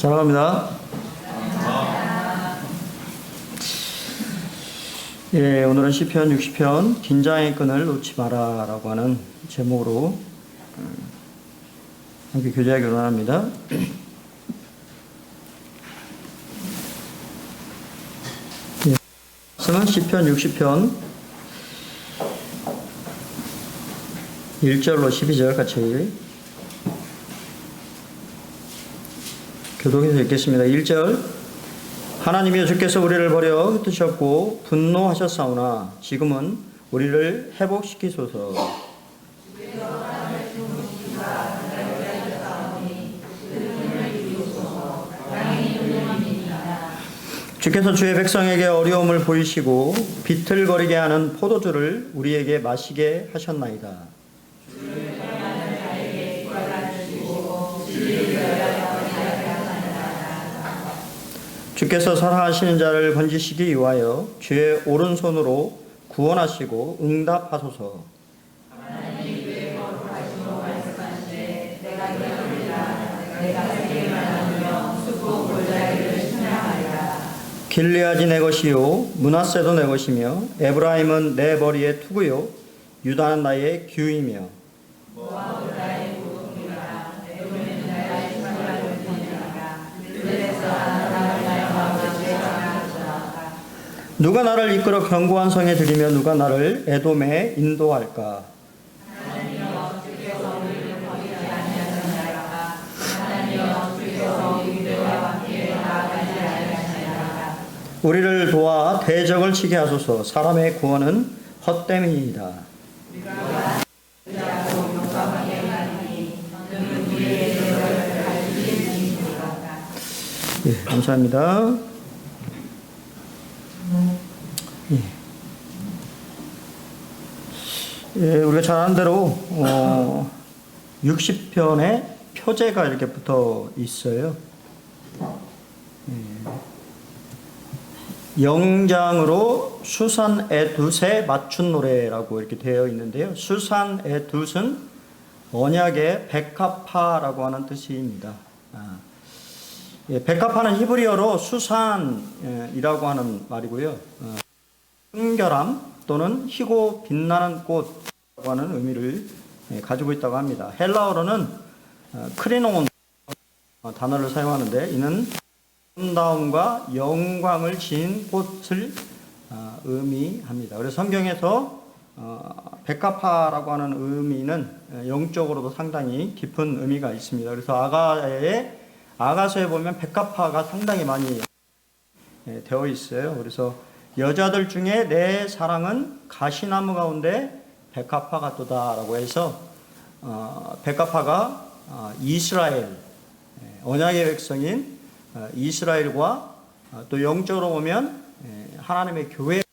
사랑합니다. 예, 오늘은 시편 60편 긴장의 끈을 놓지 마라라고 하는 제목으로 함께 교제하기로 합니다. 예, 말씀은 시편 60편 1절로 12절 같이 교독해서 읽겠습니다. 1절 하나님이여 주께서 우리를 버려 흩으셨고 분노하셨사오나 지금은 우리를 회복시키소서. 주께서 주의 백성에게 어려움을 보이시고 비틀거리게 하는 포도주를 우리에게 마시게 하셨나이다. 주께서 사랑하시는 자를 건지시기 위하여 주의 오른손으로 구원하시고 응답하소서. 길르앗이 내 것이요 므낫세도 내 것이며 에브라임은 내 머리의 투구요 유다는 나의 규이며 누가 나를 이끌어 견고한 성에 들이며 누가 나를 에돔에 인도할까? 우리를 도와 대적을 치게 하소서. 사람의 구원은 헛됨이니이다. 예, 감사합니다. 예, 우리가 잘 아는 대로 60편에 표제가 이렇게 붙어 있어요. 영장으로 수산의 돛에 맞춘 노래라고 이렇게 되어 있는데요. 수산의 돛은 언약의 백합화라고 하는 뜻입니다. 예, 백합화는 히브리어로 수산이라고 하는 말이고요. 순결함 또는 희고 빛나는 꽃이라고 하는 의미를 가지고 있다고 합니다. 헬라어로는 크리노온 단어를 사용하는데 이는 아름다움과 영광을 지닌 꽃을 의미합니다. 그래서 성경에서 백합화라고 하는 의미는 영적으로도 상당히 깊은 의미가 있습니다. 그래서 아가서에 보면 백합화가 상당히 많이 되어 있어요. 그래서 여자들 중에 내 사랑은 가시나무 가운데 백합화 같도다라고 해서 백합화가 이스라엘 언약의 백성인 이스라엘과 또 영적으로 보면 하나님의 교회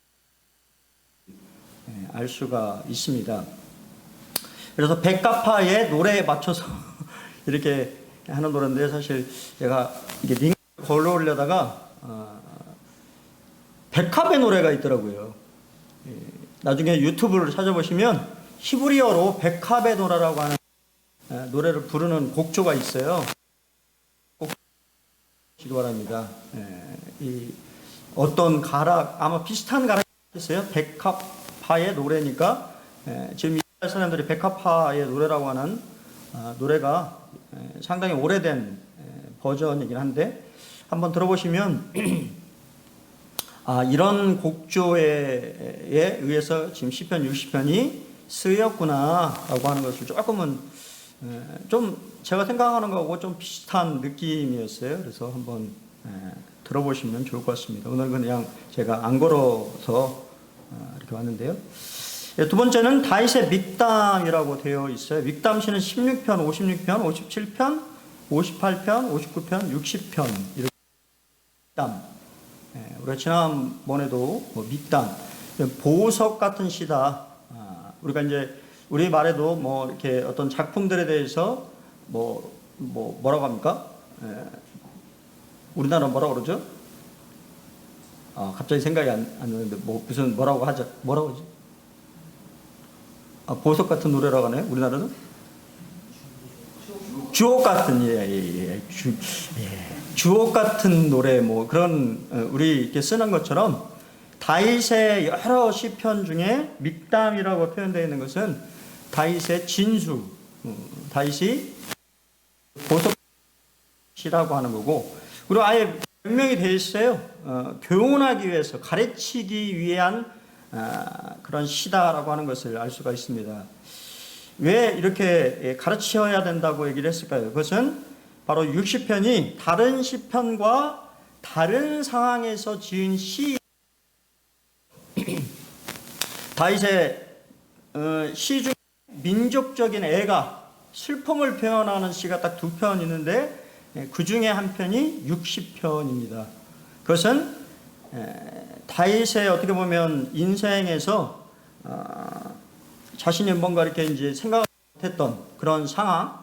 알 수가 있습니다. 그래서 백합화의 노래에 맞춰서 이렇게 하는 노래인데 사실 제가 이게 링크 걸어오려다가 백합의 노래가 있더라고요. 나중에 유튜브를 찾아보시면 히브리어로 백합의 노래라고 하는 노래를 부르는 곡조가 있어요. 꼭 보시기 바랍니다. 이 어떤 가락 아마 비슷한 가락이 있어요. 백합화의 노래니까 지금 이스라엘 사람들이 백합화의 노래라고 하는 노래가 상당히 오래된 버전이긴 한데 한번 들어보시면 이런 곡조에 의해서 지금 시편 60편이 쓰였구나라고 하는 것을 조금은 좀 제가 생각하는 거하고 좀 비슷한 느낌이었어요. 그래서 한번 들어보시면 좋을 것 같습니다. 오늘 그냥 제가 안 걸어서 이렇게 왔는데요. 두 번째는 다윗의 믹담이라고 되어 있어요. 믹담시는 16편, 56편, 57편, 58편, 59편, 60편 이렇게 믹담. 우리가 지난번에도 믹담, 보석 같은 시다. 우리가 이제 우리 말에도 뭐 이렇게 어떤 작품들에 대해서 뭐라고 합니까? 우리나라 뭐라고 그러죠? 갑자기 생각이 안 나는데 무슨 뭐라고 하죠? 뭐라고 하지? 보석 같은 노래라고 하네요. 우리나라는 주옥 같은 주옥 같은 노래 뭐 그런 우리 이렇게 쓰는 것처럼 다윗의 여러 시편 중에 믹담이라고 표현되어 있는 것은 다윗의 진수, 다윗이 보석이라고 하는 거고, 그리고 아예 명명이 되어 있어요. 교훈하기 위해서 가르치기 위한 그런 시다라고 하는 것을 알 수가 있습니다. 왜 이렇게 가르쳐야 된다고 얘기를 했을까요? 그것은 바로 60편이 다른 시편과 다른 상황에서 지은 시, 다윗의 시 중 민족적인 애가 슬픔을 표현하는 시가 딱 2편 있는데 그 중에 한 편이 60편입니다. 그것은 다윗의 어떻게 보면 인생에서 자신이 뭔가 이렇게 이제 생각 못했던 그런 상황,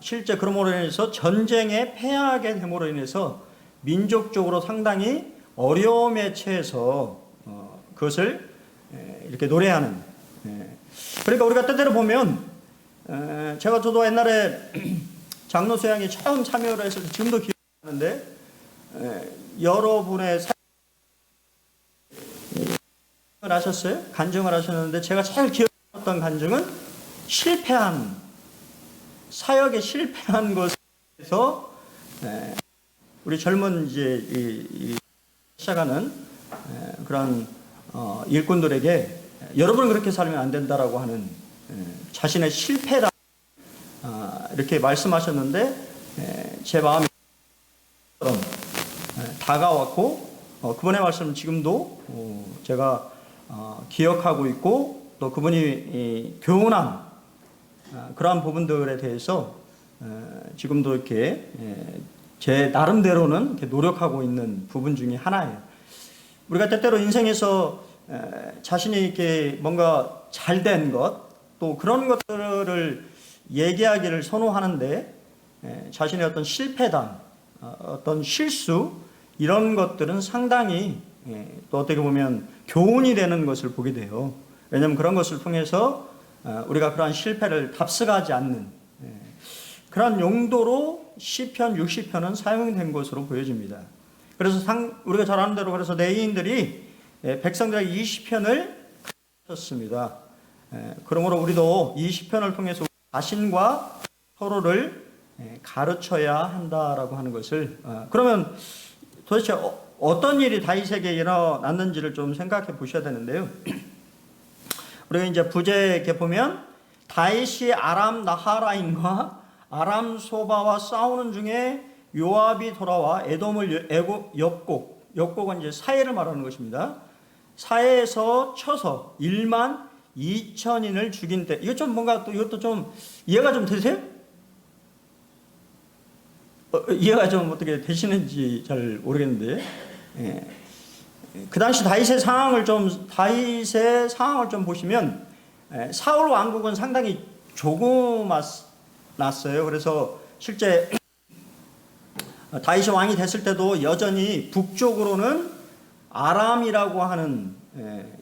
실제 그럼으로 인해서 전쟁에 패하게 됨으로 인해서 민족적으로 상당히 어려움에 처해서 그것을 이렇게 노래하는. 그러니까 우리가 때때로 보면 저도 옛날에 장로 수양에 처음 참여를 해서 지금도 기억하는데 여러분의 간증을 하셨어요? 간증을 하셨는데 제가 제일 기억했던 간증은 사역에 실패한 것에서 우리 젊은 이제 시작하는 그런 일꾼들에게 여러분은 그렇게 살면 안 된다라고 하는 자신의 실패라 이렇게 말씀하셨는데 제 마음이 다가왔고 그분의 말씀은 지금도 제가 기억하고 있고 또 그분이 교훈한 그러한 부분들에 대해서 지금도 이렇게 제 나름대로는 이렇게 노력하고 있는 부분 중에 하나예요. 우리가 때때로 인생에서 자신이 이렇게 뭔가 잘된 것, 또 그런 것들을 얘기하기를 선호하는데 자신의 어떤 실패담, 어떤 실수, 이런 것들은 상당히 또 어떻게 보면 교훈이 되는 것을 보게 돼요. 왜냐하면 그런 것을 통해서 우리가 그러한 실패를 답습하지 않는 그런 용도로 시편 60편은 사용된 것으로 보여집니다. 그래서 우리가 잘 아는 대로 그래서 레위인들이 백성들에게 20편을 가르쳤습니다. 그러므로 우리도 20편을 통해서 자신과 서로를 가르쳐야 한다라고 하는 것을 그러면 도대체 어떤 일이 다윗에게 일어났는지를 좀 생각해 보셔야 되는데요. 우리가 이제 부제에 이렇게 보면 다윗이 아람 나하라임과 아람 소바와 싸우는 중에 요압이 돌아와 에돔을 엽곡은 이제 사해를 말하는 것입니다. 사해에서 쳐서 1만 2천인을 죽인 때 이거 좀 뭔가 또 이것도 좀 이해가 좀 되세요? 이해가 좀 어떻게 되시는지 잘 모르겠는데 그 당시 다윗의 상황을 좀 보시면 사울 왕국은 상당히 조그맣았어요. 그래서 실제 다윗이 왕이 됐을 때도 여전히 북쪽으로는 아람이라고 하는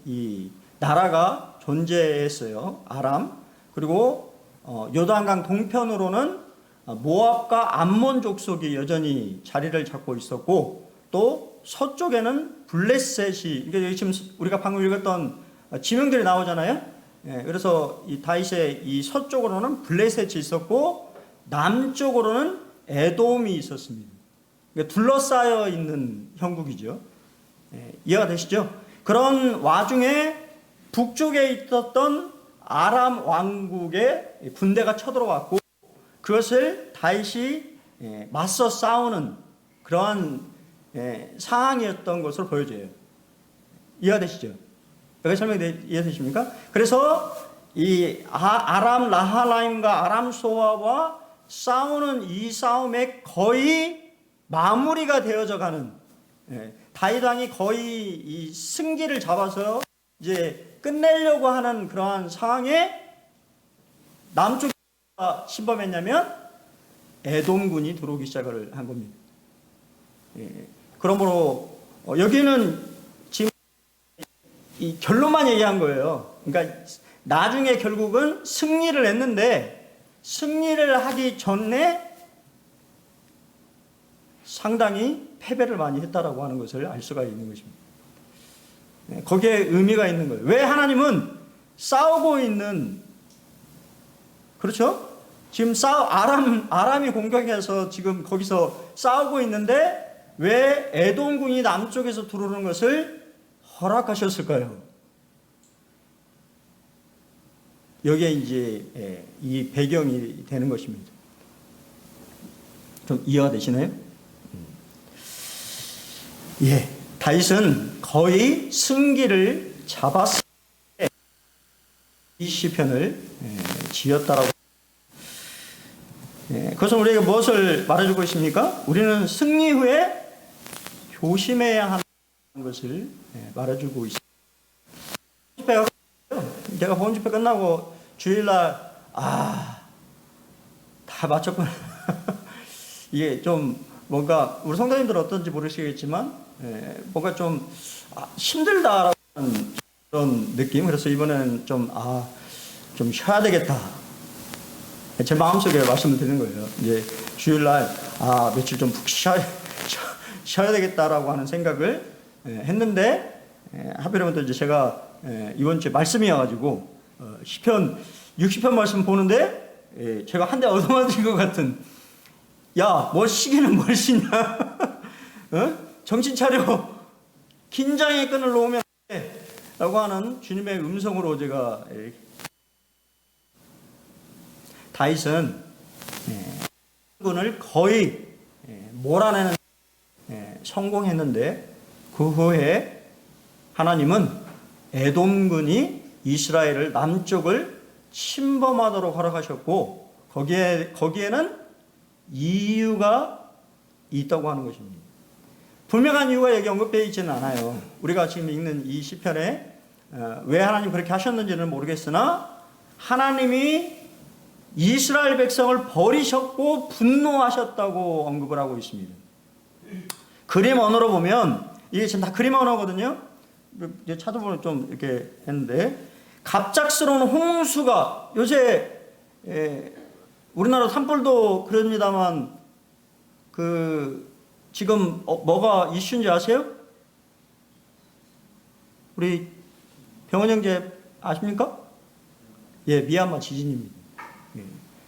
이 나라가 존재했어요. 아람. 그리고 요단강 동편으로는 모압과 암몬 족속이 여전히 자리를 잡고 있었고 또 서쪽에는 블레셋이 이게 지금 우리가 방금 읽었던 지명들이 나오잖아요. 그래서 이 다윗의 이 서쪽으로는 블레셋이 있었고 남쪽으로는 에돔이 있었습니다. 그러니까 둘러싸여 있는 형국이죠. 이해가 되시죠? 그런 와중에 북쪽에 있었던 아람 왕국의 군대가 쳐들어왔고 그것을 다윗이 맞서 싸우는 그러한 상황이었던 것으로 보여져요. 이해가 되시죠? 여기 설명이 이해되십니까? 그래서 이 아람 나하라임과 아람 소아와 싸우는 이 싸움에 거의 마무리가 되어져 가는 다윗 왕이 거의 이 승기를 잡아서 이제 끝내려고 하는 그러한 상황에 남쪽이 침범했냐면 에돔군이 들어오기 시작을 한 겁니다. 그러므로 여기는 지금 이 결론만 얘기한 거예요. 그러니까 나중에 결국은 승리를 했는데 승리를 하기 전에 상당히 패배를 많이 했다라고 하는 것을 알 수가 있는 것입니다. 거기에 의미가 있는 거예요. 왜 하나님은 싸우고 있는, 그렇죠? 지금 아람이 공격해서 지금 거기서 싸우고 있는데 왜 에돔군이 남쪽에서 들어오는 것을 허락하셨을까요? 여기에 이제 이 배경이 되는 것입니다. 좀 이해가 되시나요? 예, 다윗은 거의 승기를 잡았을 때 이 시편을 지었다라고. 그것은 우리에게 무엇을 말해주고 있습니까? 우리는 승리 후에 조심해야 하는 것을 말해주고 있습니다. 제가 보험 집회 끝나고 주일날 다 마쳤구나. 이게 좀 뭔가 우리 성도님들 어떤지 모르시겠지만 뭔가 좀 힘들다라는 그런 느낌. 그래서 이번에는 좀 쉬어야 되겠다. 제 마음속에 말씀을 드리는 거예요. 이제 주일날 며칠 좀 푹 쉬어야 되겠다라고 하는 생각을 했는데 하필이면 또 이제 제가 이번 주에 말씀이어가지고 시편 60편 말씀 보는데 제가 한 대 얻어맞은 것 같은, 야, 뭘 쉬기는 뭘 쉬냐? 정신 차려. 긴장의 끈을 놓으면 돼. 라고 하는 주님의 음성으로 제가 다윗은 군을 거의 몰아내는 성공했는데 그 후에 하나님은 에돔군이 이스라엘을 남쪽을 침범하도록 허락하셨고 거기에는 이유가 있다고 하는 것입니다. 분명한 이유가 여기 언급되어 있지는 않아요. 우리가 지금 읽는 이 시편에 왜 하나님 그렇게 하셨는지는 모르겠으나 하나님이 이스라엘 백성을 버리셨고 분노하셨다고 언급을 하고 있습니다. 그림 언어로 보면 이게 지금 다 그림 언어거든요. 찾아보면 좀 이렇게 했는데, 갑작스러운 홍수가 요새 우리나라 산불도 그럽니다만 지금 뭐가 이슈인지 아세요? 우리 병원 형제 아십니까? 예, 미얀마 지진입니다.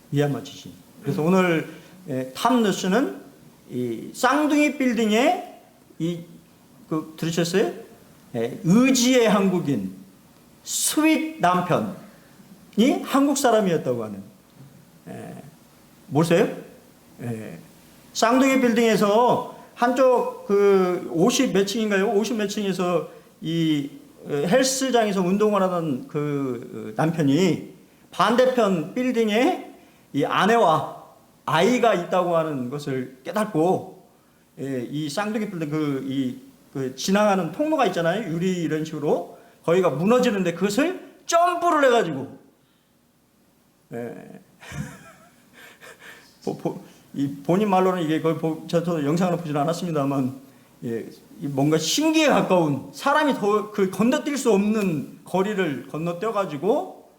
미얀마 지진. 그래서 오늘 탑뉴스는 이 쌍둥이 빌딩에 들으셨어요? 의지의 한국인 스윗 남편이 한국 사람이었다고 하는. 모르세요? 쌍둥이 빌딩에서 한쪽 50 몇 층인가요? 50 몇 층에서 이 헬스장에서 운동을 하던 그 남편이 반대편 빌딩에 이 아내와 아이가 있다고 하는 것을 깨닫고 이 쌍둥이 빌딩 지나가는 통로가 있잖아요. 유리 이런 식으로 거기가 무너지는데 그것을 점프를 해가지고 본인 말로는 이게 저도 영상을 보진 않았습니다만 뭔가 신기에 가까운, 사람이 더 건너뛸 수 없는 거리를 건너뛰어가지고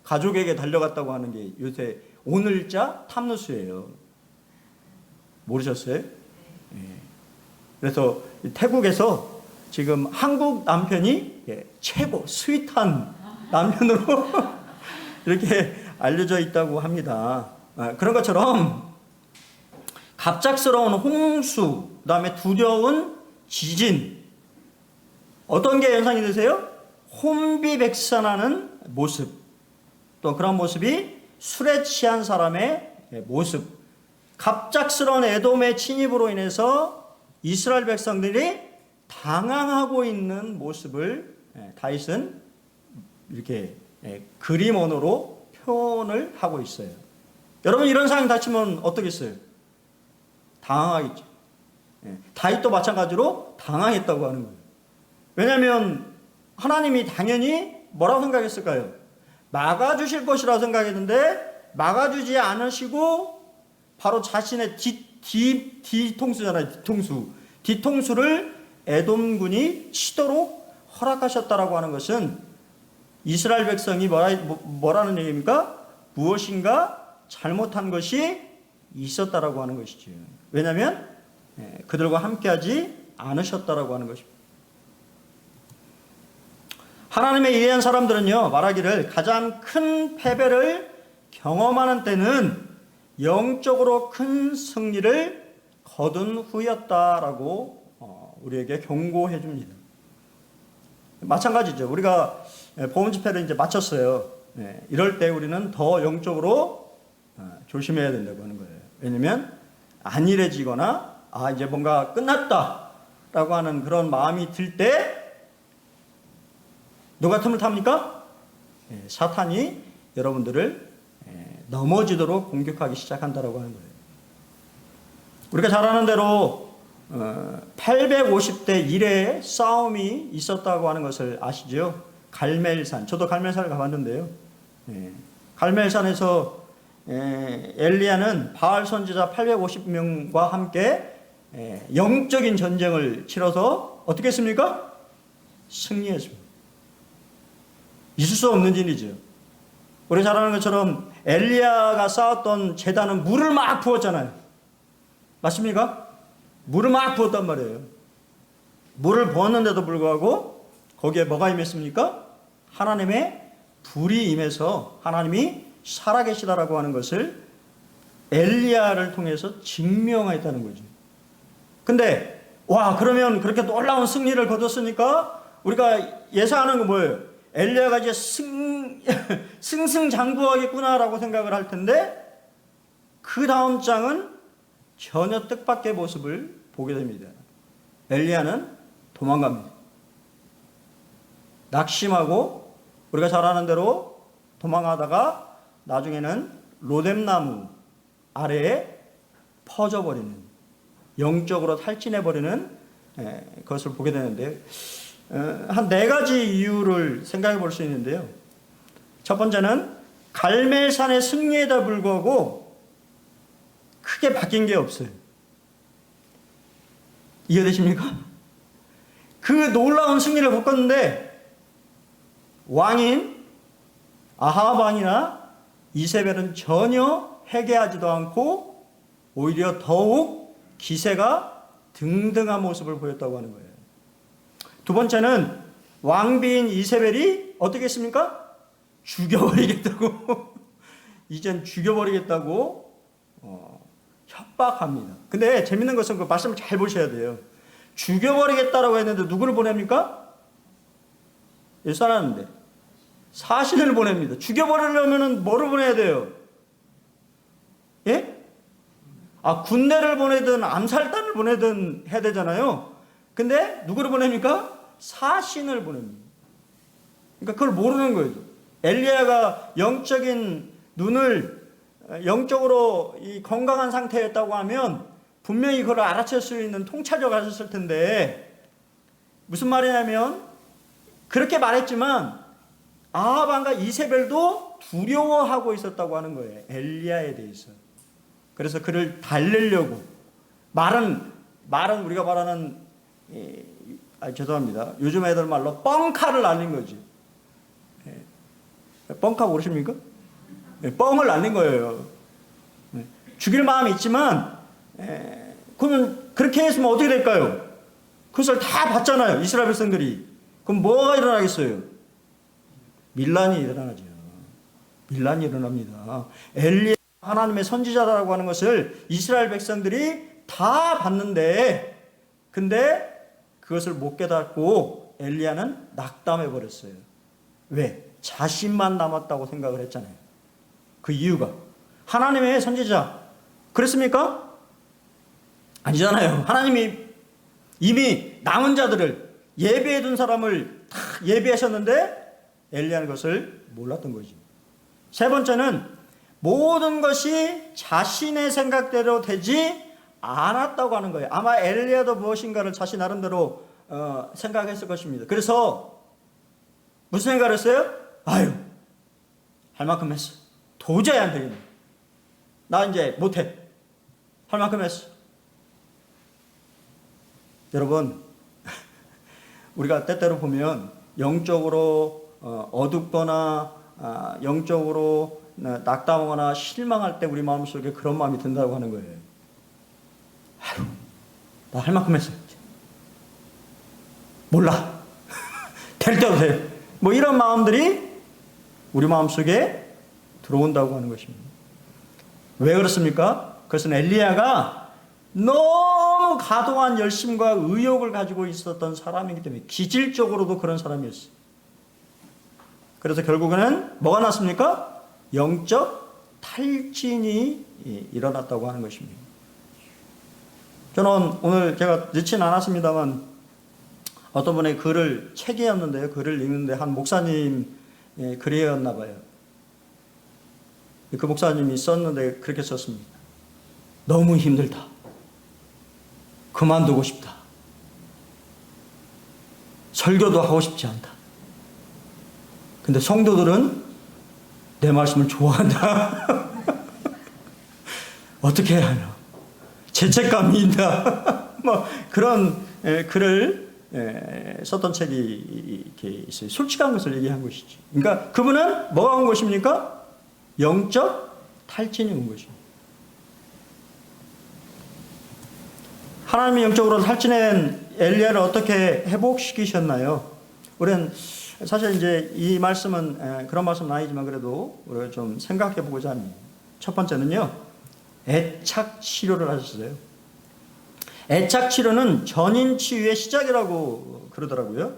가족에게 달려갔다고 하는 게 요새 오늘자 탑뉴스예요. 모르셨어요? 그래서 태국에서 지금 한국 남편이 최고 스윗한 남편으로 이렇게 알려져 있다고 합니다. 그런 것처럼 갑작스러운 홍수, 그 다음에 두려운 지진, 어떤 게 연상이 되세요? 혼비백산하는 모습, 또 그런 모습이 술에 취한 사람의 모습, 갑작스러운 에돔의 침입으로 인해서 이스라엘 백성들이 당황하고 있는 모습을 다윗은 이렇게 그림 언어로 표현을 하고 있어요. 여러분, 이런 상황 닥치면 어떻겠어요? 당황하겠죠. 다윗도 마찬가지로 당황했다고 하는 거예요. 왜냐하면 하나님이 당연히 뭐라고 생각했을까요? 막아주실 것이라고 생각했는데 막아주지 않으시고 바로 자신의 뒤통수잖아요. 뒤통수를 에돔군이 치도록 허락하셨다라고 하는 것은 이스라엘 백성이 뭐라는 얘기입니까? 무엇인가 잘못한 것이 있었다라고 하는 것이죠. 왜냐하면 그들과 함께하지 않으셨다라고 하는 것입니다. 하나님의 이해한 사람들은요, 말하기를 가장 큰 패배를 경험하는 때는 영적으로 큰 승리를 거둔 후였다라고 우리에게 경고해 줍니다. 마찬가지죠. 우리가 보험 집회를 이제 마쳤어요. 이럴 때 우리는 더 영적으로 조심해야 된다고 하는 거예요. 왜냐하면 안일해지거나 이제 뭔가 끝났다라고 하는 그런 마음이 들 때 누가 틈을 탑니까? 사탄이 여러분들을 넘어지도록 공격하기 시작한다라고 하는 거예요. 우리가 잘 아는 대로 850대 1의 싸움이 있었다고 하는 것을 아시죠? 갈멜산. 저도 갈멜산을 가봤는데요. 갈멜산에서 엘리야는 바알 선지자 850명과 함께 영적인 전쟁을 치러서 어떻게 했습니까? 승리했습니다. 있을 수 없는 일이죠. 우리 잘 아는 것처럼 엘리야가 쌓았던 제단은 물을 막 부었잖아요. 맞습니까? 물을 막 부었단 말이에요. 물을 부었는데도 불구하고 거기에 뭐가 임했습니까? 하나님의 불이 임해서 하나님이 살아계시다라고 하는 것을 엘리야를 통해서 증명했다는 거죠. 근데 그러면 그렇게 놀라운 승리를 거뒀으니까 우리가 예상하는 건 뭐예요? 엘리야가 이제 승승장구하겠구나라고 생각을 할 텐데 그 다음 장은 전혀 뜻밖의 모습을 보게 됩니다. 엘리야는 도망갑니다. 낙심하고 우리가 잘 아는 대로 도망가다가 나중에는 로뎀나무 아래에 퍼져버리는, 영적으로 탈진해버리는 것을 보게 되는데 한 4가지 이유를 생각해 볼 수 있는데요. 첫 번째는 갈멜산의 승리에다 불구하고 크게 바뀐 게 없어요. 이해되십니까? 그 놀라운 승리를 거뒀는데 왕인 아합 왕이나 이세벨은 전혀 회개하지도 않고 오히려 더욱 기세가 등등한 모습을 보였다고 하는 거예요. 두 번째는 왕비인 이세벨이 어떻게 했습니까? 죽여버리겠다고 이젠 죽여버리겠다고 협박합니다. 근데 재밌는 것은 그 말씀을 잘 보셔야 돼요. 죽여버리겠다라고 했는데 누구를 보냅니까? 일산하는데 사신을 보냅니다. 죽여버리려면 뭐를 보내야 돼요? 예? 군대를 보내든 암살단을 보내든 해야 되잖아요. 근데 누구를 보냅니까? 사신을 보냅니다. 그러니까 그걸 모르는 거예요. 엘리야가 영적인 눈을 영적으로 이 건강한 상태였다고 하면 분명히 그걸 알아챌 수 있는 통찰력 가졌을 텐데 무슨 말이냐면 그렇게 말했지만 아합 왕과 이세벨도 두려워하고 있었다고 하는 거예요. 엘리야에 대해서. 그래서 그를 달래려고 말은 우리가 말하는 죄송합니다. 요즘 애들 말로 뻥카를 날린 거지. 뻥카 모르십니까? 뻥을 날린 거예요. 죽일 마음이 있지만 그러면 그렇게 했으면 어떻게 될까요? 그것을 다 봤잖아요. 이스라엘 백성들이. 그럼 뭐가 일어나겠어요? 밀란이 일어나죠. 밀란이 일어납니다. 엘리야 하나님의 선지자라고 하는 것을 이스라엘 백성들이 다 봤는데 근데 그것을 못 깨닫고 엘리야는 낙담해 버렸어요. 왜? 자신만 남았다고 생각을 했잖아요. 그 이유가 하나님의 선지자 그랬습니까? 아니잖아요. 하나님이 이미 남은 자들을 예비해 둔 사람을 다 예비하셨는데 엘리야는 그것을 몰랐던 거지. 세 번째는 모든 것이 자신의 생각대로 되지 않았다고 하는 거예요. 아마 엘리야도 무엇인가를 자신 나름대로 생각했을 것입니다. 그래서 무슨 생각을 했어요? 할 만큼 했어. 도저히 안 되겠네. 나 이제 못해. 할 만큼 했어. 여러분, 우리가 때때로 보면 영적으로 어둡거나 영적으로 낙담하거나 실망할 때 우리 마음속에 그런 마음이 든다고 하는 거예요. 아유, 나 할 만큼 했어. 몰라. 될 대로 돼. 뭐 이런 마음들이 우리 마음속에 들어온다고 하는 것입니다. 왜 그렇습니까? 그것은 엘리야가 너무 과도한 열심과 의욕을 가지고 있었던 사람이기 때문에 기질적으로도 그런 사람이었어요. 그래서 결국에는 뭐가 났습니까? 영적 탈진이 일어났다고 하는 것입니다. 저는 오늘 제가 늦진 않았습니다만 어떤 분의 글을 책이었는데요. 글을 읽는데 한 목사님 글이었나 봐요. 그 목사님이 썼는데 그렇게 썼습니다. 너무 힘들다. 그만두고 싶다. 설교도 하고 싶지 않다. 근데 성도들은 내 말씀을 좋아한다. 어떻게 해야 하나. 죄책감이 있다. 뭐 그런 글을 썼던 책이 이렇게 있어요. 솔직한 것을 얘기한 것이지. 그러니까 그분은 뭐가 온 것입니까? 영적 탈진이 온 것입니다. 하나님이 영적으로 탈진한 엘리야를 어떻게 회복시키셨나요? 우리는 사실 이제 이 말씀은 그런 말씀은 아니지만 그래도 우리가 좀 생각해 보고자 합니다. 첫 번째는요, 애착 치료를 하셨어요. 애착 치료는 전인 치유의 시작이라고 그러더라고요.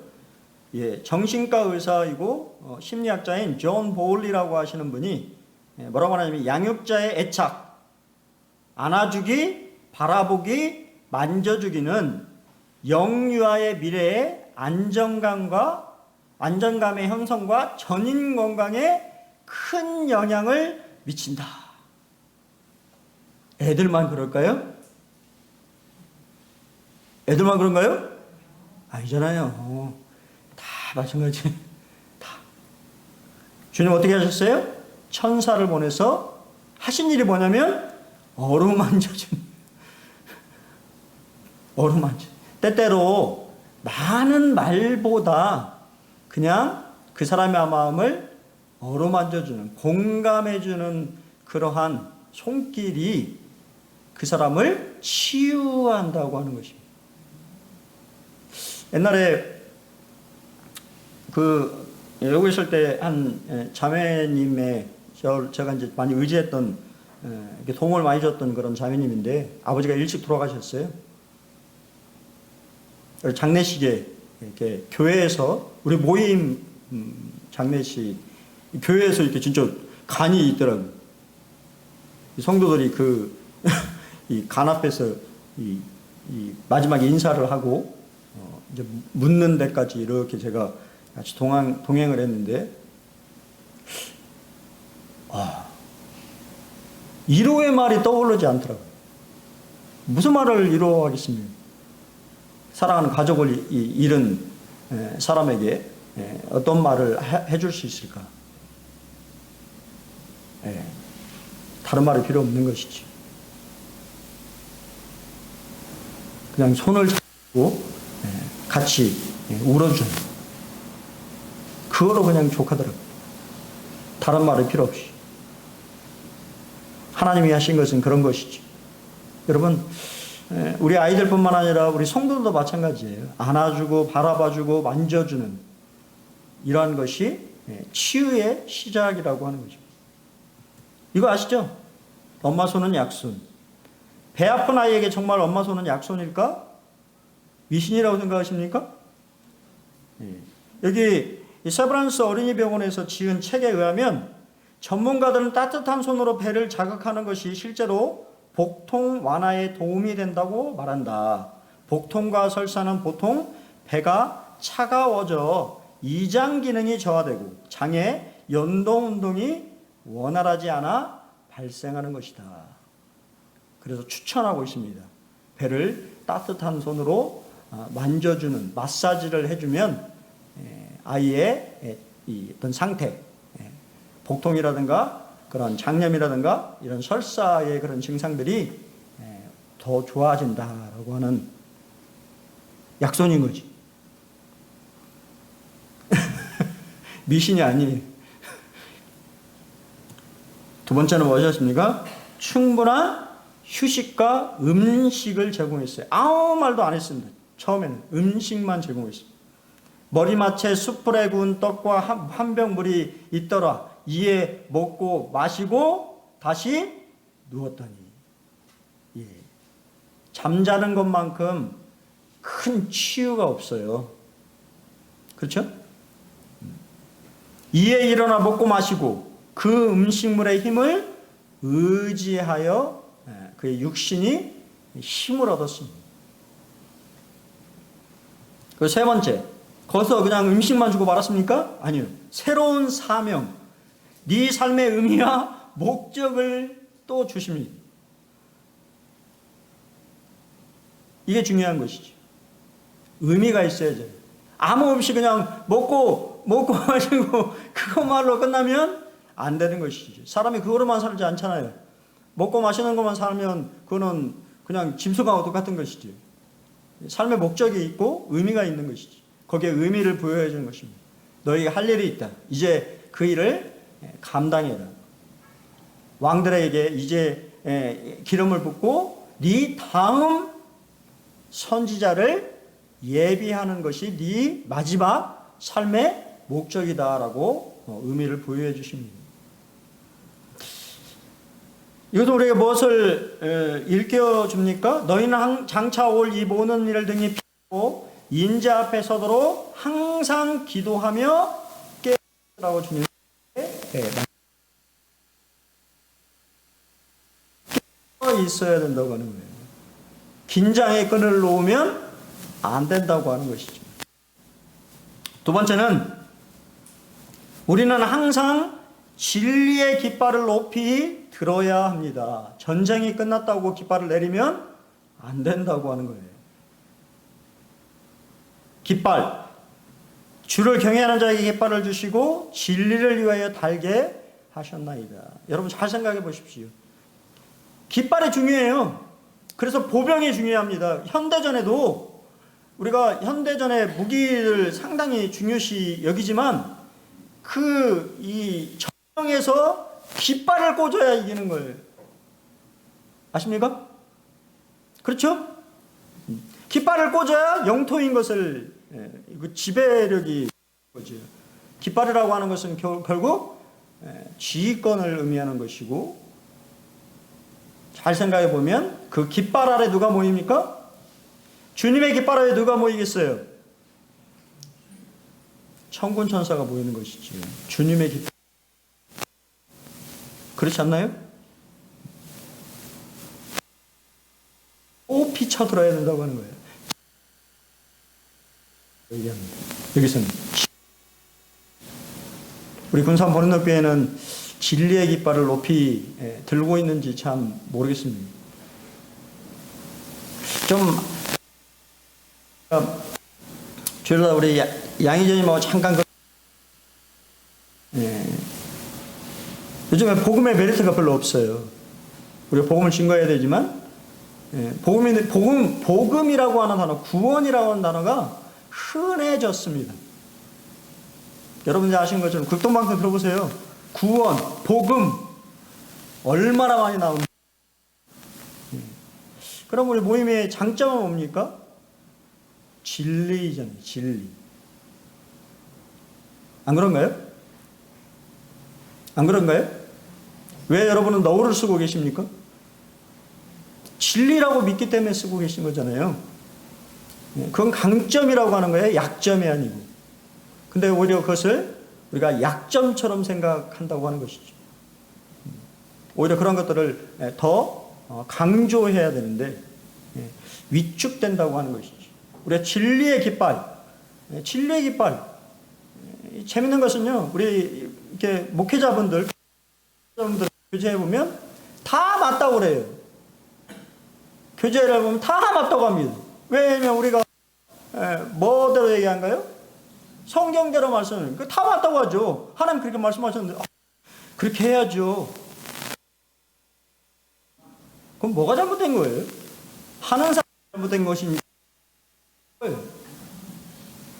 예, 정신과 의사이고 심리학자인 존 보울리라고 하시는 분이 뭐라고 하냐면 양육자의 애착, 안아주기, 바라보기, 만져주기는 영유아의 미래에 안정감의 형성과 전인 건강에 큰 영향을 미친다. 애들만 그럴까요? 애들만 그런가요? 아니잖아요. 다 마찬가지. 다. 주님 어떻게 하셨어요? 천사를 보내서 하신 일이 뭐냐면 어루만져줍니다. 어루만져. 때때로 많은 말보다 그냥 그 사람의 마음을 어루만져주는, 공감해주는 그러한 손길이 그 사람을 치유한다고 하는 것입니다. 옛날에 여기 있을 때 한 자매님의 제가 이제 많이 의지했던 도움을 많이 줬던 그런 자매님인데 아버지가 일찍 돌아가셨어요. 장례식에 이렇게 교회에서 우리 모임 장례식 교회에서 이렇게 진짜 간이 있더라고요. 성도들이 이 간 앞에서 이 마지막 인사를 하고 이제 묻는 데까지 이렇게 제가 같이 동행을 했는데, 위로의 말이 떠오르지 않더라고요. 무슨 말을 위로하겠습니까? 사랑하는 가족을 잃은 사람에게 어떤 말을 해줄 수 있을까? 다른 말이 필요 없는 것이지. 그냥 손을 잡고 같이 울어주는, 그거로 그냥 족하더라고요. 다른 말이 필요 없이. 하나님이 하신 것은 그런 것이지. 여러분, 우리 아이들뿐만 아니라 우리 성도들도 마찬가지예요. 안아주고 바라봐주고 만져주는 이러한 것이 치유의 시작이라고 하는 거죠. 이거 아시죠? 엄마 손은 약손. 배 아픈 아이에게 정말 엄마 손은 약손일까? 미신이라고 생각하십니까? 여기 세브란스 어린이병원에서 지은 책에 의하면 전문가들은 따뜻한 손으로 배를 자극하는 것이 실제로 복통 완화에 도움이 된다고 말한다. 복통과 설사는 보통 배가 차가워져 이장 기능이 저하되고 장의 연동 운동이 원활하지 않아 발생하는 것이다. 그래서 추천하고 있습니다. 배를 따뜻한 손으로 만져주는, 마사지를 해주면 아이의 어떤 상태, 복통이라든가 그런 장염이라든가 이런 설사의 그런 증상들이 더 좋아진다라고 하는 약손인 거지. 미신이 아니에요. 두 번째는 무엇이었습니까? 충분한 휴식과 음식을 제공했어요. 아무 말도 안 했습니다. 처음에는 음식만 제공했습니다. 머리맡에 숯불에 구운 떡과 한 병 물이 있더라. 이에 먹고 마시고 다시 누웠더니. 예. 잠자는 것만큼 큰 치유가 없어요. 그렇죠? 이에 일어나 먹고 마시고 그 음식물의 힘을 의지하여 그의 육신이 힘을 얻었습니다. 그 세 번째, 거기서 그냥 음식만 주고 말았습니까? 아니요. 새로운 사명, 네 삶의 의미와 목적을 또 주십니다. 이게 중요한 것이죠. 의미가 있어야죠. 아무 없이 그냥 먹고 마시고 그것말로 끝나면 안 되는 것이죠. 사람이 그거로만 살지 않잖아요. 먹고 마시는 것만 살면 그거는 그냥 짐승하고 똑같은 것이죠. 삶의 목적이 있고 의미가 있는 것이죠. 거기에 의미를 부여해 주는 것입니다. 너희에게 할 일이 있다. 이제 그 일을 감당해라. 왕들에게 이제 기름을 붓고 네 다음 선지자를 예비하는 것이 네 마지막 삶의 목적이다라고 의미를 부여해 주십니다. 이것도 우리에게 무엇을 일깨워줍니까? 너희는 장차 올 이 모든 일을 등에 피하고 인자 앞에 서도록 항상 기도하며 깨라고 주님 있어야 된다고 하는 거예요. 긴장의 끈을 놓으면 안 된다고 하는 것이죠. 두 번째는 우리는 항상 진리의 깃발을 높이 들어야 합니다. 전쟁이 끝났다고 깃발을 내리면 안 된다고 하는 거예요. 깃발, 주를 경외하는 자에게 깃발을 주시고 진리를 위하여 달게 하셨나이다. 여러분 잘 생각해 보십시오. 깃발이 중요해요. 그래서 보병이 중요합니다. 현대전에도 우리가 현대전의 무기를 상당히 중요시 여기지만 이 전쟁에서 깃발을 꽂아야 이기는 거예요. 아십니까? 그렇죠? 깃발을 꽂아야 영토인 것을 지배력이 거죠. 깃발이라고 하는 것은 결국 지휘권을 의미하는 것이고, 잘 생각해 보면 그 깃발 아래 누가 모입니까? 주님의 깃발 아래 누가 모이겠어요? 천군 천사가 모이는 것이죠. 주님의 깃발. 그렇지 않나요? 높이 쳐들어야 된다고 하는 거예요. 얘기합니다. 여기서는 우리 군산 보리넉교회는 진리의 깃발을 높이 들고 있는지 참 모르겠습니다. 좀 주일날 우리 양희전님하고 잠깐 요즘에 복음의 메리트가 별로 없어요. 우리가 복음을 증거해야 되지만 복음이라고 하는 단어, 구원이라고 하는 단어가 흔해졌습니다. 여러분들 아시는 것처럼 극동방송 들어보세요. 구원, 복음 얼마나 많이 나옵니까? 그럼 우리 모임의 장점은 뭡니까? 진리잖아요. 진리. 안 그런가요? 안 그런가요? 왜 여러분은 너울을 쓰고 계십니까? 진리라고 믿기 때문에 쓰고 계신 거잖아요. 그건 강점이라고 하는 거예요. 약점이 아니고. 근데 오히려 그것을 우리가 약점처럼 생각한다고 하는 것이죠. 오히려 그런 것들을 더 강조해야 되는데 위축된다고 하는 것이죠. 우리가 진리의 깃발, 진리의 깃발. 재밌는 것은요, 우리 이렇게 목회자분들 교제해 보면 다 맞다고 그래요. 교제를 해보면 다 맞다고 합니다. 왜냐면 우리가 뭐대로 얘기한가요? 성경대로 말씀을 다 맞다고 하죠. 하나님 그렇게 말씀하셨는데 그렇게 해야죠. 그럼 뭐가 잘못된 거예요? 하는 사람이 잘못된 것입니까?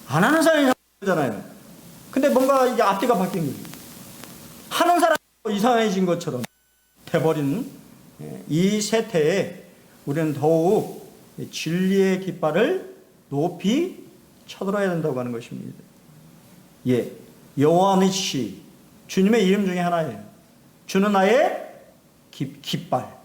안 하는 사람이 잘못되잖아요. 근데 뭔가 이게 앞뒤가 바뀐 거예요. 하는 사람이 이상해진 것처럼 돼버린 이 세태에 우리는 더욱 진리의 깃발을 높이 쳐들어야 된다고 하는 것입니다. 예, 여호와 니시, 주님의 이름 중에 하나예요. 주는 나의 깃발.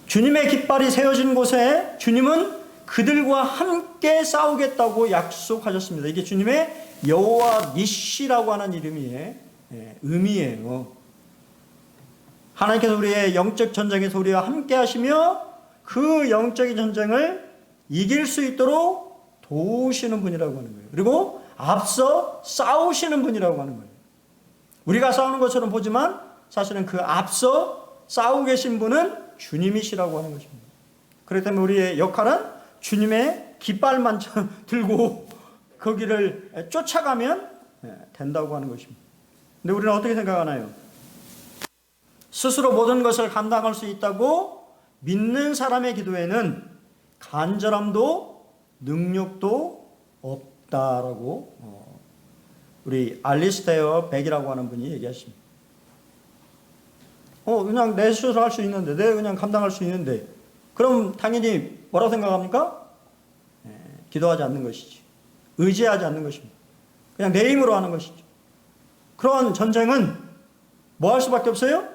주님의 깃발이 세워진 곳에 주님은 그들과 함께 싸우겠다고 약속하셨습니다. 이게 주님의 여호와 니시라고 하는 이름의 의미예요. 하나님께서 우리의 영적 전쟁에서 우리와 함께 하시며 그 영적인 전쟁을 이길 수 있도록 도우시는 분이라고 하는 거예요. 그리고 앞서 싸우시는 분이라고 하는 거예요. 우리가 싸우는 것처럼 보지만 사실은 그 앞서 싸우고 계신 분은 주님이시라고 하는 것입니다. 그렇기 때문에 우리의 역할은 주님의 깃발만 들고 거기를 쫓아가면 된다고 하는 것입니다. 근데 우리는 어떻게 생각하나요? 스스로 모든 것을 감당할 수 있다고 믿는 사람의 기도에는 간절함도 능력도 없다라고 우리 알리스테어 백이라고 하는 분이 얘기하십니다. 그냥 내 스스로 할 수 있는데, 내 그냥 감당할 수 있는데, 그럼 당연히 뭐라고 생각합니까? 기도하지 않는 것이지. 의지하지 않는 것입니다. 그냥 내 힘으로 하는 것이죠. 그런 전쟁은 뭐 할 수밖에 없어요?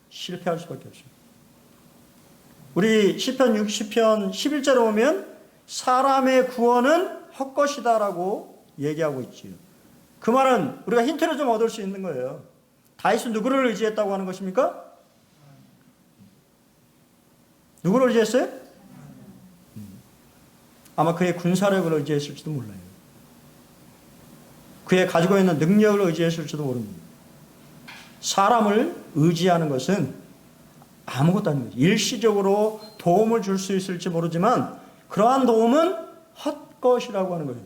실패할 수밖에 없습니다. 우리 시편 60편 11절에 보면 사람의 구원은 헛것이다라고 얘기하고 있지요. 그 말은 우리가 힌트를 좀 얻을 수 있는 거예요. 다윗은 누구를 의지했다고 하는 것입니까? 누구를 의지했어요? 아마 그의 군사력을 의지했을지도 몰라요. 그의 가지고 있는 능력을 의지했을지도 모릅니다. 사람을 의지하는 것은 아무것도 아닌 거죠. 일시적으로 도움을 줄 수 있을지 모르지만 그러한 도움은 헛것이라고 하는 거예요.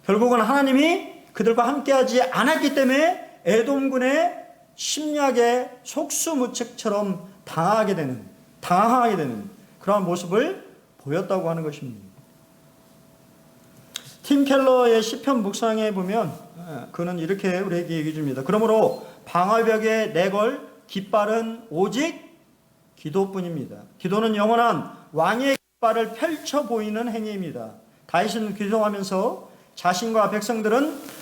결국은 하나님이 그들과 함께하지 않았기 때문에 에돔군의 침략에 속수무책처럼 당하게 되는 그러한 모습을 보였다고 하는 것입니다. 팀 켈러의 시편 묵상에 보면 그는 이렇게 우리에게 얘기해 줍니다. 그러므로 방어벽에 내걸 깃발은 오직 기도뿐입니다. 기도는 영원한 왕의 깃발을 펼쳐 보이는 행위입니다. 다윗은 기도하면서 자신과 백성들은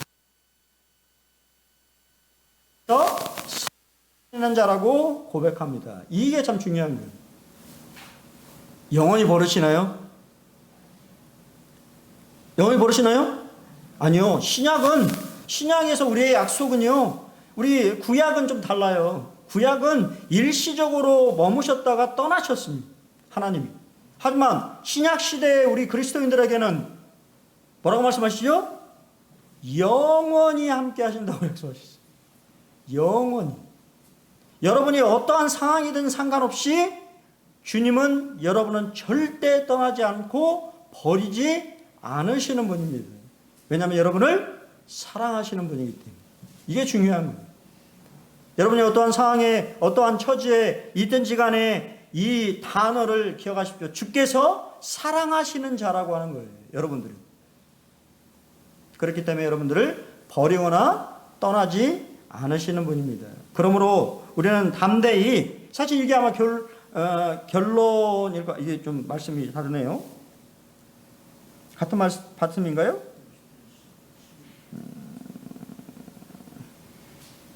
쓰는 자라고 고백합니다. 이게 참 중요한 거예요. 영원히 버릇이나요? 영원히 버릇이나요? 아니요. 신약에서 우리의 약속은요, 우리 구약은 좀 달라요. 구약은 일시적으로 머무셨다가 떠나셨습니다. 하나님이. 하지만 신약 시대의 우리 그리스도인들에게는 뭐라고 말씀하시죠? 영원히 함께 하신다고 약속하셨어요. 영원히. 여러분이 어떠한 상황이든 상관없이 주님은 여러분은 절대 떠나지 않고 버리지 않으시는 분입니다. 왜냐하면 여러분을 사랑하시는 분이기 때문에. 이게 중요한 거예요. 여러분이 어떠한 상황에 어떠한 처지에 있든지 간에 이 단어를 기억하십시오. 주께서 사랑하시는 자라고 하는 거예요. 여러분들이. 그렇기 때문에 여러분들을 버리거나 떠나지 않으시는 분입니다. 그러므로 우리는 담대히, 사실 이게 아마 결론일까? 이게 좀 말씀이 다르네요. 같은 말씀인가요?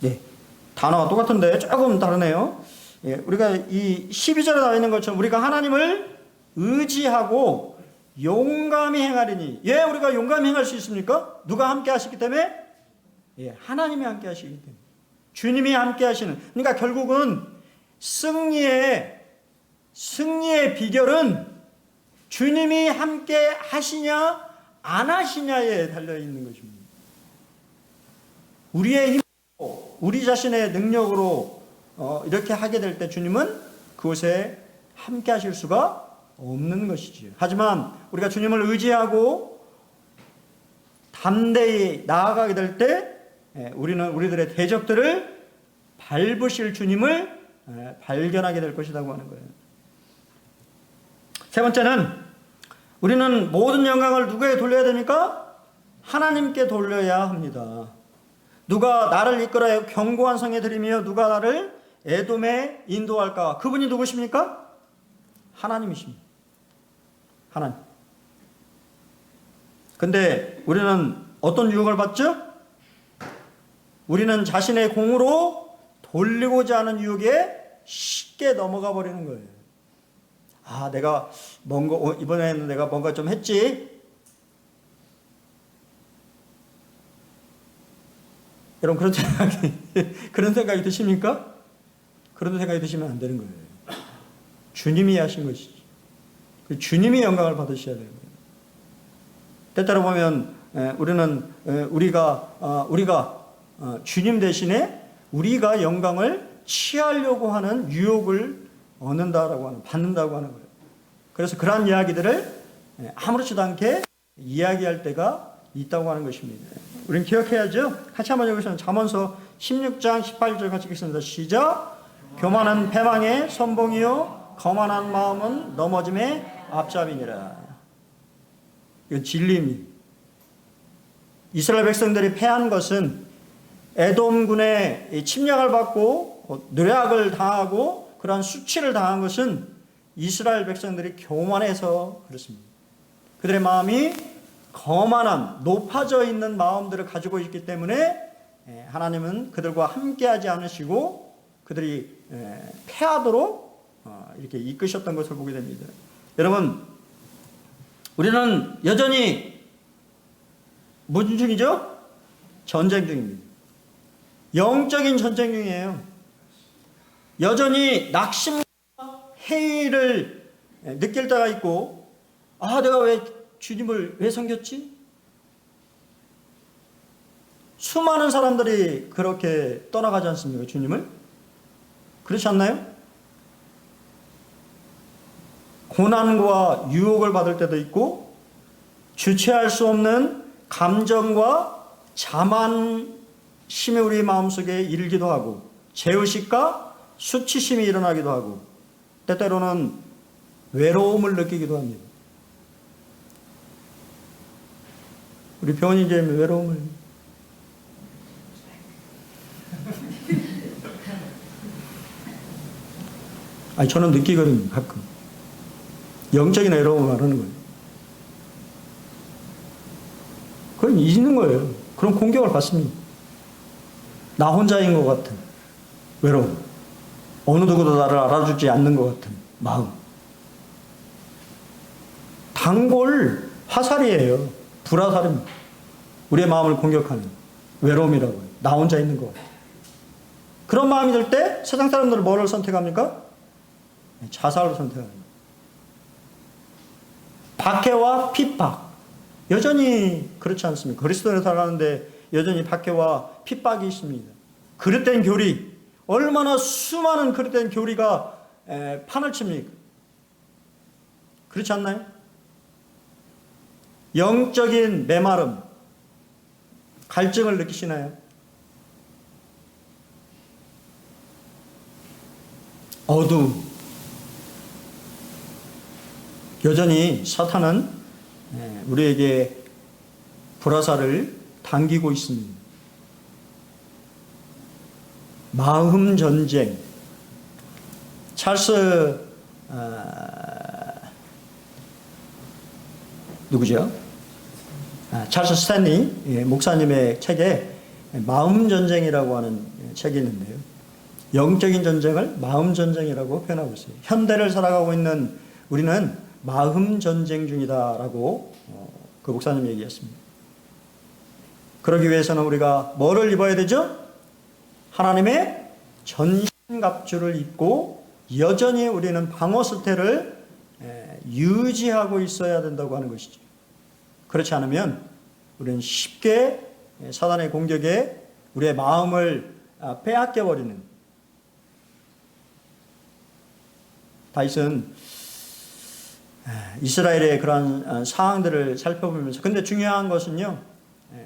예. 단어가 똑같은데 조금 다르네요. 예. 우리가 이 12절에 나와 있는 것처럼 우리가 하나님을 의지하고 용감히 행하리니. 예, 우리가 용감히 행할 수 있습니까? 누가 함께 하시기 때문에? 예, 하나님이 함께 하시기 때문에. 주님이 함께 하시는. 그러니까 결국은 승리의 비결은 주님이 함께 하시냐 안 하시냐에 달려있는 것입니다. 우리의 힘으로 우리 자신의 능력으로 이렇게 하게 될 때 주님은 그곳에 함께 하실 수가 없는 것이지요. 하지만 우리가 주님을 의지하고 담대히 나아가게 될 때 우리는 우리들의 대적들을 밟으실 주님을 발견하게 될 것이라고 하는 거예요. 세 번째는 우리는 모든 영광을 누구에게 돌려야 됩니까? 하나님께 돌려야 합니다. 누가 나를 이끌어 견고한 성에 들이며 누가 나를 에돔에 인도할까? 그분이 누구십니까? 하나님이십니다. 하나님. 근데 우리는 어떤 유혹을 받죠? 우리는 자신의 공으로 돌리고자 하는 유혹에 쉽게 넘어가 버리는 거예요. 아, 내가 이번에는 내가 뭔가 좀 했지? 여러분, 그런 생각이 드십니까? 그런 생각이 드시면 안 되는 거예요. 주님이 하신 것이지. 주님이 영광을 받으셔야 돼요. 때때로 보면 우리가 주님 대신에 우리가 영광을 취하려고 하는 유혹을 받는다고 하는 거예요. 그래서 그러한 이야기들을 아무렇지도 않게 이야기할 때가 있다고 하는 것입니다. 우리는 기억해야죠. 같이 한번 여기서 잠언서 16장 18절 같이 읽겠습니다. 시작. 교만은 패망의 선봉이요 거만한 마음은 넘어짐의 앞잡이니라. 이건 진리입니다. 이스라엘 백성들이 패한 것은 에돔군의 침략을 받고 노략을 당하고 그러한 수치를 당한 것은 이스라엘 백성들이 교만해서 그렇습니다. 그들의 마음이 거만한 높아져 있는 마음들을 가지고 있기 때문에 하나님은 그들과 함께하지 않으시고 그들이 패하도록 이렇게 이끄셨던 것을 보게 됩니다. 여러분, 우리는 여전히 무슨 중이죠? 전쟁 중입니다. 영적인 전쟁 중이에요. 여전히 낙심과 회의를 느낄 때가 있고, 내가 왜 주님을 왜 섬겼지? 수많은 사람들이 그렇게 떠나가지 않습니까? 주님을? 그렇지 않나요? 고난과 유혹을 받을 때도 있고 주체할 수 없는 감정과 자만심이 우리 마음속에 일기도 하고 죄의식과 수치심이 일어나기도 하고 때때로는 외로움을 느끼기도 합니다. 우리 병원이 이제 외로움을 저는 느끼거든요. 가끔 영적인 외로움을 말하는 거예요. 그건 있는 거예요. 그런 공격을 받습니다. 나 혼자인 것 같은 외로움, 어느 누구도 나를 알아주지 않는 것 같은 마음. 단골 화살이에요. 불화살입니다. 우리의 마음을 공격하는 외로움이라고 해요. 나 혼자 있는 것 같아요. 그런 마음이 들 때 세상 사람들은 뭐를 선택합니까? 자살을 선택합니다. 박해와 핍박. 여전히 그렇지 않습니까? 그리스도인을 살아가는데 여전히 박해와 핍박이 있습니다. 그릇된 교리. 얼마나 수많은 그릇된 교리가 판을 칩니까? 그렇지 않나요? 영적인 메마름, 갈증을 느끼시나요? 어두움. 여전히 사탄은 우리에게 불화살을 당기고 있습니다. 마음 전쟁. 찰스 누구죠? 찰스 스탠리 목사님의 책에 마음 전쟁이라고 하는 책이 있는데요. 영적인 전쟁을 마음 전쟁이라고 표현하고 있어요. 현대를 살아가고 있는 우리는 마음 전쟁 중이다라고 그 목사님 얘기했습니다. 그러기 위해서는 우리가 뭐를 입어야 되죠? 하나님의 전신갑주를 입고 여전히 우리는 방어 수태를 유지하고 있어야 된다고 하는 것이죠. 그렇지 않으면 우리는 쉽게 사단의 공격에 우리의 마음을 빼앗겨버리는. 다윗은 이스라엘의 그러한 상황들을 살펴보면서, 근데 중요한 것은요,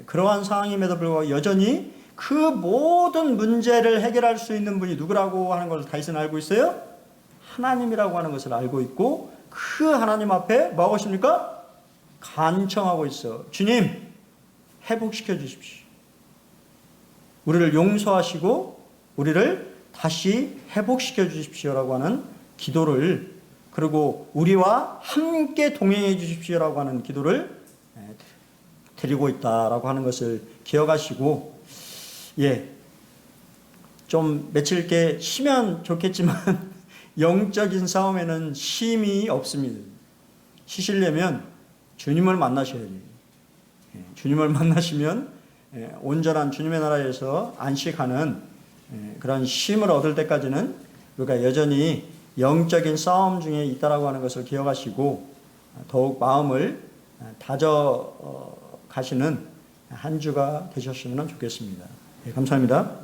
그러한 상황임에도 불구하고 여전히 그 모든 문제를 해결할 수 있는 분이 누구라고 하는 것을 다윗은 알고 있어요? 하나님이라고 하는 것을 알고 있고, 그 하나님 앞에 뭐하고 있습니까? 간청하고 있어. 주님, 회복시켜 주십시오. 우리를 용서하시고 우리를 다시 회복시켜 주십시오라고 하는 기도를, 그리고 우리와 함께 동행해 주십시오라고 하는 기도를 드리고 있다라고 하는 것을 기억하시고, 좀 며칠 이렇게 쉬면 좋겠지만 영적인 싸움에는 쉼이 없습니다. 쉬시려면 주님을 만나셔야 돼요. 주님을 만나시면 온전한 주님의 나라에서 안식하는 그런 쉼을 얻을 때까지는 우리가 여전히 영적인 싸움 중에 있다라고 하는 것을 기억하시고 더욱 마음을 다져 가시는 한 주가 되셨으면 좋겠습니다. 감사합니다.